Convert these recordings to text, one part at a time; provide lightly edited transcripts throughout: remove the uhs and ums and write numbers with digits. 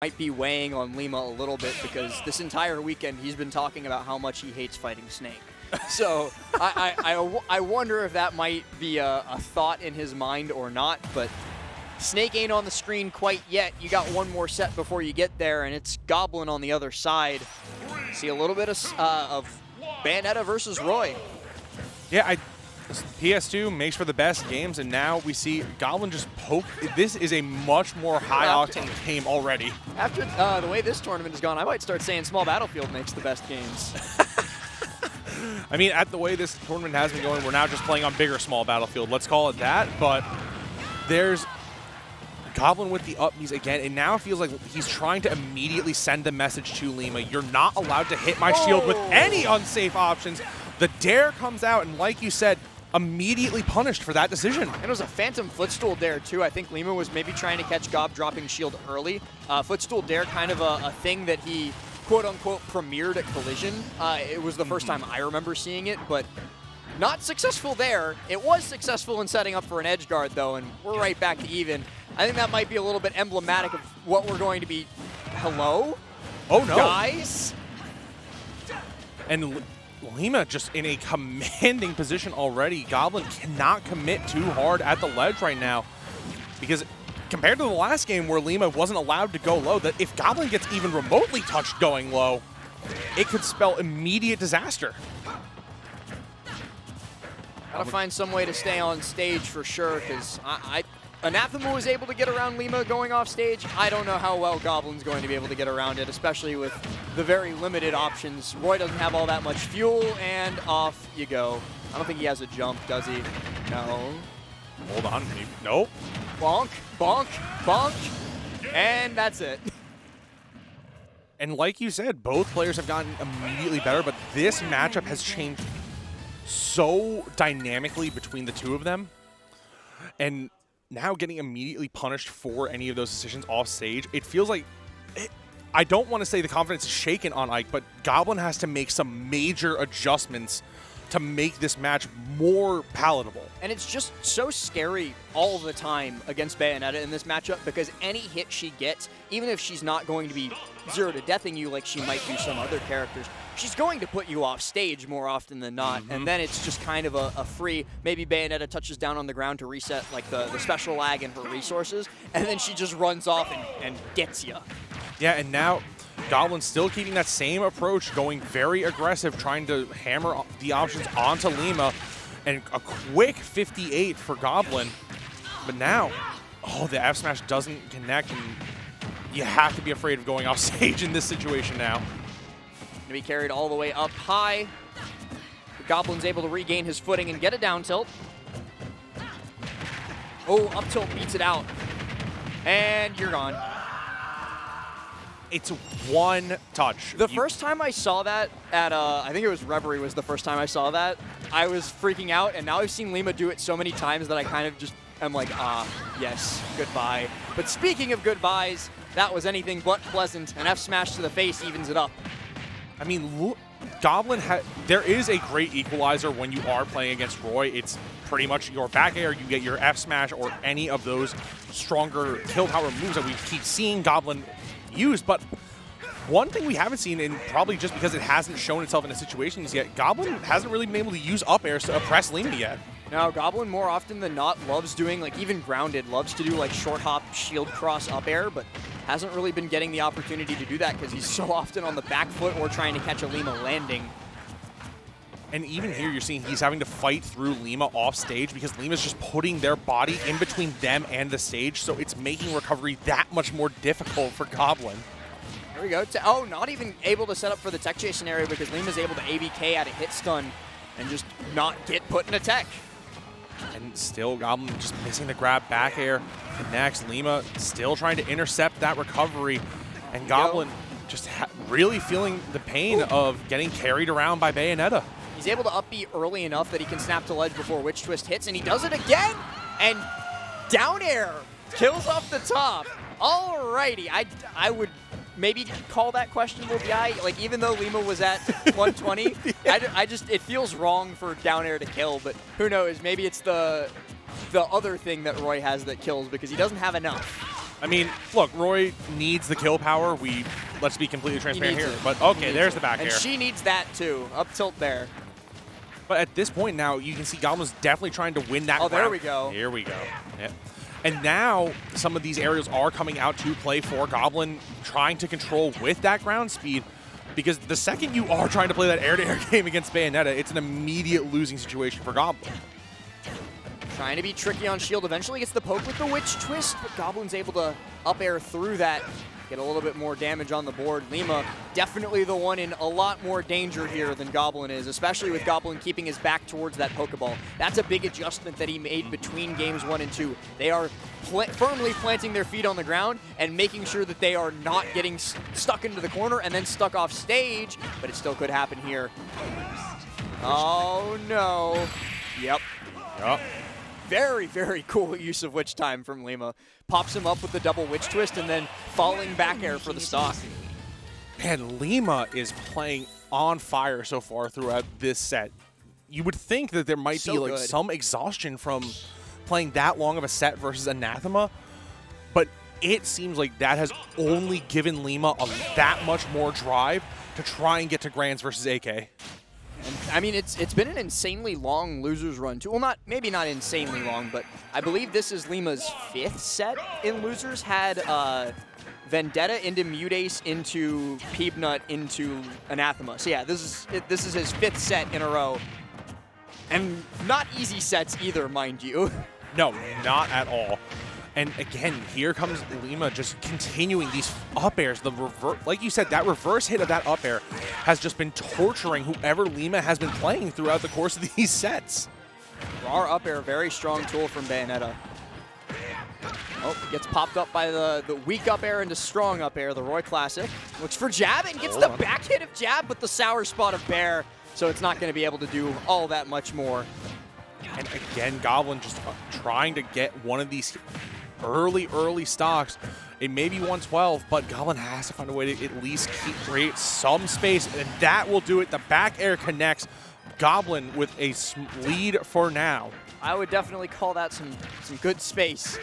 might be weighing on Lima a little bit because this entire weekend he's been talking about how much he hates fighting Snake. So I wonder if that might be a thought in his mind or not, but Snake ain't on the screen quite yet. You got one more set before you get there, and it's Goblin on the other side. See a little bit of Bayonetta versus Roy. Yeah, PS2 makes for the best games, and now we see Goblin just poke. This is a much more high-octane game already. After the way this tournament has gone, I might start saying Small Battlefield makes the best games. I mean, at the way this tournament has been going, we're now just playing on bigger Small Battlefield. Let's call it that, but there's Goblin with the upbeats again, and now it feels like he's trying to immediately send the message to Lima. You're not allowed to hit my shield with any unsafe options. The dare comes out, and like you said, immediately punished for that decision. And it was a phantom footstool dare too. I think Lima was maybe trying to catch Gob dropping shield early. Footstool dare, kind of a thing that he quote-unquote premiered at Collision. It was the first time I remember seeing it, but not successful there. It was successful in setting up for an edge guard though, and we're right back to even. I think that might be a little bit emblematic of what we're going to be. Hello? Oh no. Guys? And Lima just in a commanding position already. Goblin cannot commit too hard at the ledge right now because compared to the last game where Lima wasn't allowed to go low, that if Goblin gets even remotely touched going low, it could spell immediate disaster. Gotta find some way to stay on stage for sure, because Anathema was able to get around Lima going off stage. I don't know how well Goblin's going to be able to get around it, especially with the very limited options. Roy doesn't have all that much fuel, and off you go. I don't think he has a jump, does he? No. Hold on. Nope. Bonk, bonk, bonk, and that's it. And like you said, both players have gotten immediately better, but this matchup has changed so dynamically between the two of them. And now getting immediately punished for any of those decisions off stage, it feels like, I don't want to say the confidence is shaken on Ike, but Goblin has to make some major adjustments to make this match more palatable. And it's just so scary all the time against Bayonetta in this matchup because any hit she gets, even if she's not going to be 0 to deathing you like she might do some other characters, she's going to put you off stage more often than not. And then it's just kind of a free, maybe Bayonetta touches down on the ground to reset like the special lag in her resources, and then she just runs off and gets you. Yeah, and now Goblin's still keeping that same approach, going very aggressive, trying to hammer the options onto Lima, and a quick 58 for Goblin. But now, oh, the F smash doesn't connect, and you have to be afraid of going off stage in this situation now. To be carried all the way up high. The Goblin's able to regain his footing and get a down tilt. Oh, up tilt beats it out. And you're gone. It's one touch. The first time I saw that at, I think it was Reverie was the first time I saw that, I was freaking out, and now I've seen Lima do it so many times that I kind of just am like, yes, goodbye. But speaking of goodbyes, that was anything but pleasant. An F smash to the face evens it up. I mean, look, Goblin, there is a great equalizer when you are playing against Roy. It's pretty much your back air, you get your F smash, or any of those stronger kill power moves that we keep seeing Goblin use. But one thing we haven't seen, and probably just because it hasn't shown itself in the situations yet, Goblin hasn't really been able to use up airs to oppress Lima yet. Now, Goblin more often than not loves doing, like even grounded, loves to do like short hop, shield cross up air, but hasn't really been getting the opportunity to do that because he's so often on the back foot or trying to catch a Lima landing. And even here, you're seeing he's having to fight through Lima off stage because Lima's just putting their body in between them and the stage, so it's making recovery that much more difficult for Goblin. There we go. Oh, not even able to set up for the tech chase scenario because Lima's able to ABK at a hit stun and just not get put in a tech. And still Goblin just missing the grab back air. Next, Lima still trying to intercept that recovery. And Goblin just really feeling the pain of getting carried around by Bayonetta. He's able to up B early enough that he can snap to ledge before Witch Twist hits, and he does it again! And down air kills off the top. Alrighty, I would maybe call that questionable BI. Like, even though Lima was at 120, it feels wrong for down air to kill, but who knows, maybe it's the other thing that Roy has that kills because he doesn't have enough. I mean, look, Roy needs the kill power. Let's be completely transparent here. But okay, there's the back air. And she needs that too. Up tilt there. But at this point now, you can see Goblin's definitely trying to win that round. There we go. Here we go. Yep. And now some of these aerials are coming out to play for Goblin, trying to control with that ground speed. Because the second you are trying to play that air-to-air game against Bayonetta, it's an immediate losing situation for Goblin. Trying to be tricky on shield. Eventually gets the poke with the witch twist, but Goblin's able to up air through that, get a little bit more damage on the board. Lima definitely the one in a lot more danger here than Goblin is, especially with Goblin keeping his back towards that Pokeball. That's a big adjustment that he made between games 1 and 2. They are firmly planting their feet on the ground and making sure that they are not getting stuck into the corner and then stuck off stage, but it still could happen here. Oh no. Yep. Very, very cool use of Witch Time from Lima. Pops him up with the double Witch Twist and then falling back air for the stock. Man, Lima is playing on fire so far throughout this set. You would think that there might be like some exhaustion from playing that long of a set versus Anathema, but it seems like that has only given Lima that much more drive to try and get to Grands versus AK. And, I mean, it's been an insanely long losers run too. Well, maybe not insanely long, but I believe this is Lima's 5th set in losers. Had Vendetta into Mutace into Peebnut into Anathema. So yeah, this is his 5th set in a row, and not easy sets either, mind you. No, not at all. And again, here comes Lima just continuing these up airs. Like you said, that reverse hit of that up air has just been torturing whoever Lima has been playing throughout the course of these sets. Raw up air, very strong tool from Bayonetta. Oh, gets popped up by the weak up air into strong up air, the Roy Classic. Looks for jab and gets the back hit of jab, but the sour spot of Bear, so it's not going to be able to do all that much more. And again, Goblin just trying to get one of these early stocks. It may be 112, but Goblin has to find a way to at least create some space, and that will do it. The back air connects. Goblin with a lead for now. I would definitely call that some good space.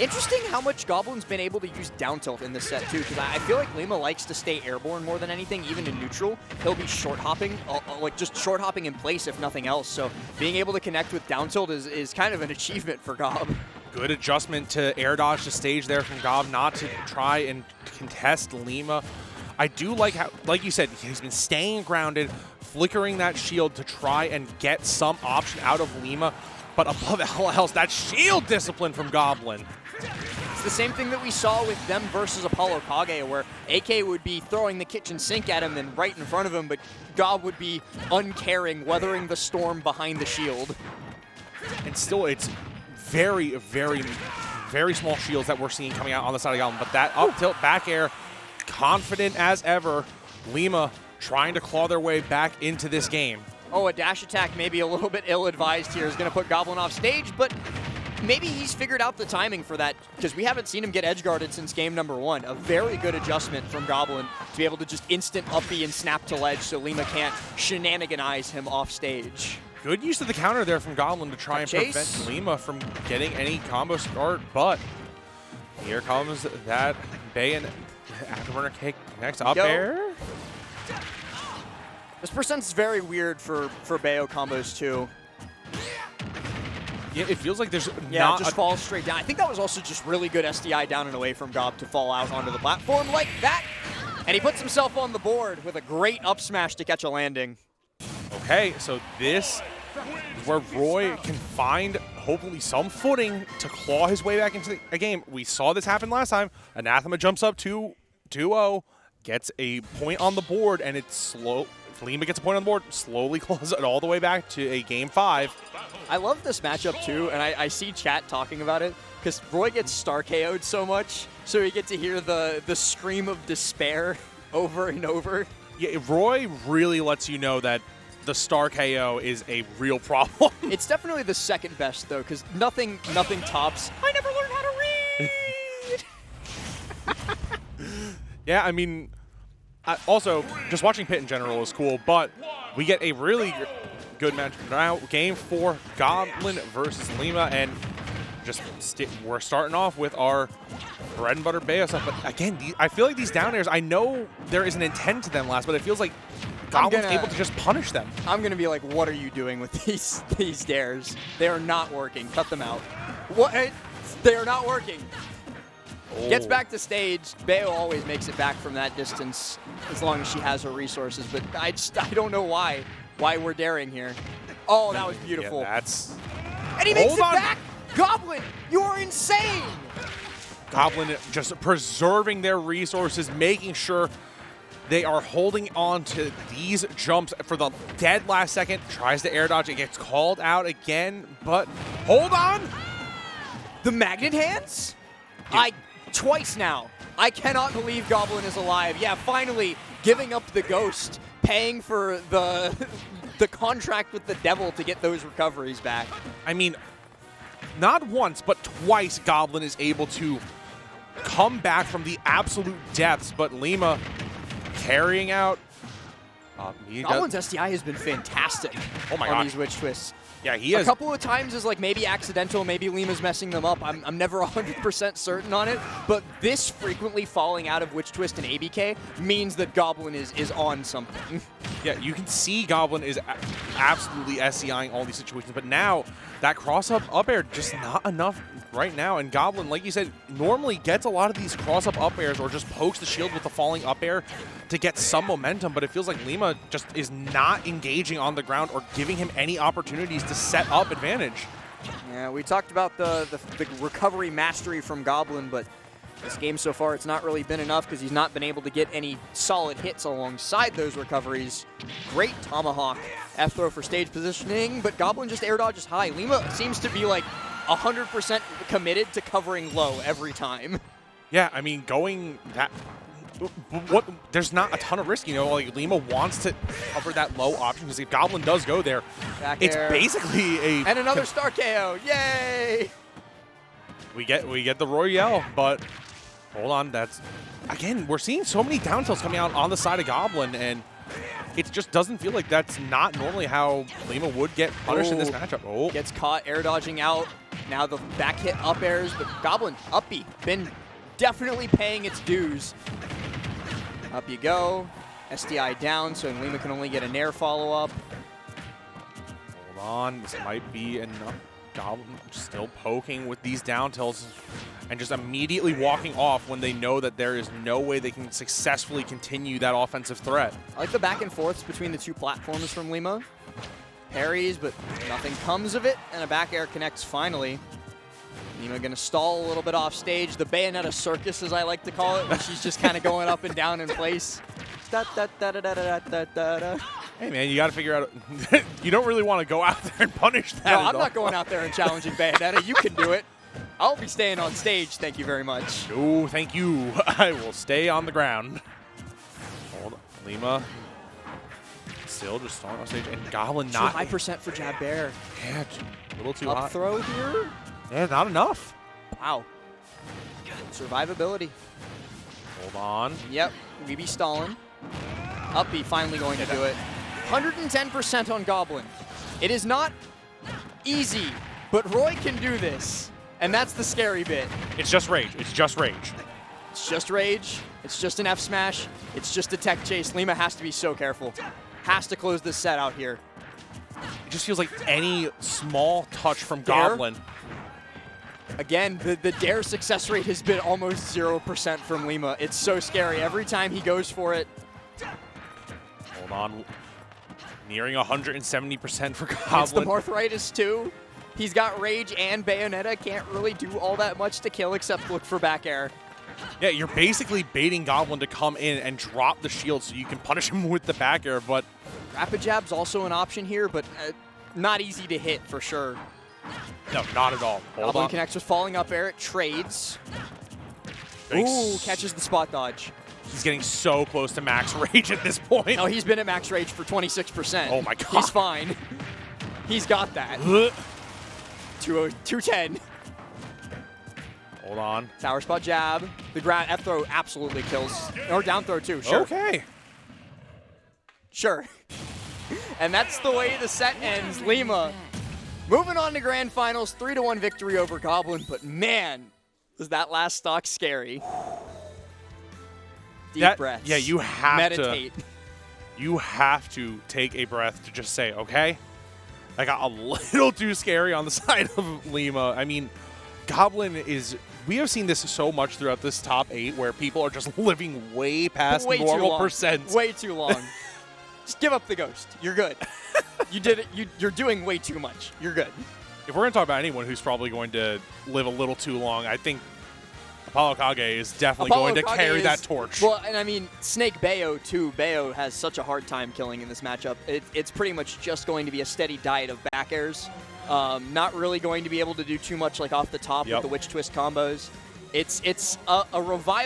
Interesting how much Goblin's been able to use down tilt in this set too, because I feel like Lima likes to stay airborne more than anything, even in neutral. He'll be short hopping, like just short hopping in place if nothing else. So being able to connect with down tilt is kind of an achievement for Gob. Good adjustment to air dodge the stage there from Gob, not to try and contest Lima. I do like how, like you said, he's been staying grounded, flickering that shield to try and get some option out of Lima. But above all else, that shield discipline from Goblin. It's the same thing that we saw with them versus Apollo Kage, where AK would be throwing the kitchen sink at him and right in front of him, but Gob would be uncaring, weathering the storm behind the shield. And still, it's very, very, very small shields that we're seeing coming out on the side of Goblin. But that up tilt back air, confident as ever. Lima trying to claw their way back into this game. Oh, a dash attack maybe a little bit ill-advised here is going to put Goblin off stage, but maybe he's figured out the timing for that, because we haven't seen him get edge-guarded since game number 1. A very good adjustment from Goblin to be able to just instant up B and snap to ledge so Lima can't shenaniganize him off stage. Good use of the counter there from Goblin to try and prevent Lima from getting any combo start, but here comes that Bayon afterburner kick next up air. This percent's very weird for Bayo combos too. Yeah, it feels like there's not just falls straight down. I think that was also just really good SDI down and away from Gob to fall out onto the platform like that. And he puts himself on the board with a great up smash to catch a landing. Okay, so this is where Roy can find hopefully some footing to claw his way back into a game. We saw this happen last time. Anathema jumps up 2-0, gets a point on the board, and it's slow. Lima gets a point on the board, slowly claws it all the way back to a game 5. I love this matchup too, and I see chat talking about it, because Roy gets star KO'd so much, so you get to hear the scream of despair over and over. Yeah, Roy really lets you know that the star KO is a real problem. It's definitely the second best though, because nothing tops. I never learned how to read. Yeah, I mean, also just watching Pit in general is cool, but we get a really good match now. Game 4, Goblin versus Lima, and just we're starting off with our bread and butter Bayo stuff. But again, I feel like these down airs, I know there is an intent to them last, but it feels like Goblin's able to just punish them. I'm going to be like, what are you doing with these dares? They are not working. Cut them out. What? They are not working. Oh. Gets back to stage. Bayo always makes it back from that distance as long as she has her resources. But I don't know why we're daring here. Oh, that was beautiful. Yeah, that's... And he makes it back! Goblin, you are insane! Goblin just preserving their resources, making sure they are holding on to these jumps for the dead last second. Tries to air dodge. It gets called out again, but hold on! The magnet hands? Twice now. I cannot believe Goblin is alive. Yeah, finally giving up the ghost, paying for the contract with the devil to get those recoveries back. I mean, not once, but twice Goblin is able to come back from the absolute depths, but Lima carrying out. Goblin's SDI has been fantastic on these witch twists. Yeah, he has. A couple of times is like maybe accidental, maybe Lima's messing them up. I'm never 100% certain on it, but this frequently falling out of witch twist and ABK means that Goblin is on something. Yeah, you can see Goblin is absolutely SCIing all these situations, but now that cross-up up air just not enough right now, and Goblin, like you said, normally gets a lot of these cross-up up airs or just pokes the shield with the falling up air to get some momentum, but it feels like Lima just is not engaging on the ground or giving him any opportunities to set up advantage. Yeah, we talked about the recovery mastery from Goblin, but this game so far, it's not really been enough because he's not been able to get any solid hits alongside those recoveries. Great tomahawk F throw for stage positioning, but Goblin just air dodges high. Lima seems to be like 100% committed to covering low every time. Yeah, I mean, going that... there's not a ton of risk, you know, like Lima wants to cover that low option because if Goblin does go there, it's basically a... And another star KO, yay! We get the Royale, but hold on, that's... Again, we're seeing so many down tilts coming out on the side of Goblin, and it just doesn't feel like that's not normally how Lima would get punished in this matchup. Oh. Gets caught air dodging out. Now the back hit up airs, but Goblin, up B, been definitely paying its dues. Up you go. SDI down, so Lima can only get a nair follow-up. Hold on, this might be enough. Goblin still poking with these down tilts and just immediately walking off when they know that there is no way they can successfully continue that offensive threat. I like the back and forths between the two platforms from Lima. Parries, but nothing comes of it, and a back air connects finally. Lima gonna stall a little bit off stage. The Bayonetta circus, as I like to call it, when she's just kind of going up and down in place. Da, da, da, da, da, da, da, da, da. Hey man, you got to figure out. You don't really want to go out there and punish that. No, I'm not going out there and challenging Bayonetta. You can do it. I'll be staying on stage. Thank you very much. No, thank you. I will stay on the ground. Hold on. Lima still just stalling on stage, and Goblin not. Too high percent for jab bear. Yeah, a little too Up hot. throw here. Yeah, not enough. Wow. Survivability. Hold on. Yep, we be stalling. Up B finally going to do it. 110% on Goblin. It is not easy, but Roy can do this. And that's the scary bit. It's just rage. It's just rage. It's just rage. It's just an F smash. It's just a tech chase. Lima has to be so careful. Has to close this set out here. It just feels like any small touch from Goblin. Again, the dare success rate has been almost 0% from Lima. It's so scary. Every time he goes for it. Hold on. Nearing 170% for Goblin. It's the Marthritis too. He's got Rage and Bayonetta. Can't really do all that much to kill except look for back air. Yeah, you're basically baiting Goblin to come in and drop the shield so you can punish him with the back air, but... Rapid Jab's also an option here, but not easy to hit for sure. No, not at all. Hold Goblin on. connects with falling up air. It trades. Thanks. Ooh, catches the spot dodge. He's getting so close to max rage at this point. No, he's been at max rage for 26%. Oh my god. He's fine. He's got that. 210. Hold on. Tower spot jab. The ground F throw absolutely kills. Or down throw too, sure. Okay. Sure. And that's the way the set ends. Lima Moving on to grand finals, 3-1 victory over Goblin, but man, was that last stock scary. Deep breaths. Yeah, you have meditate. You have to take a breath to just say, okay, I got a little too scary on the side of Lima. I mean, Goblin is, we have seen this so much throughout this top 8 where people are just living way past normal percents. Way too long. Just give up the ghost. You're good. You did it. You're doing way too much. You're good. If we're going to talk about anyone who's probably going to live a little too long, I think Apollo Kage is definitely going to carry that torch. Well, and I mean, Snake Bayo, too. Bayo has such a hard time killing in this matchup. It's pretty much just going to be a steady diet of back airs. Not really going to be able to do too much like off the top with the Witch Twist combos. It's a revival.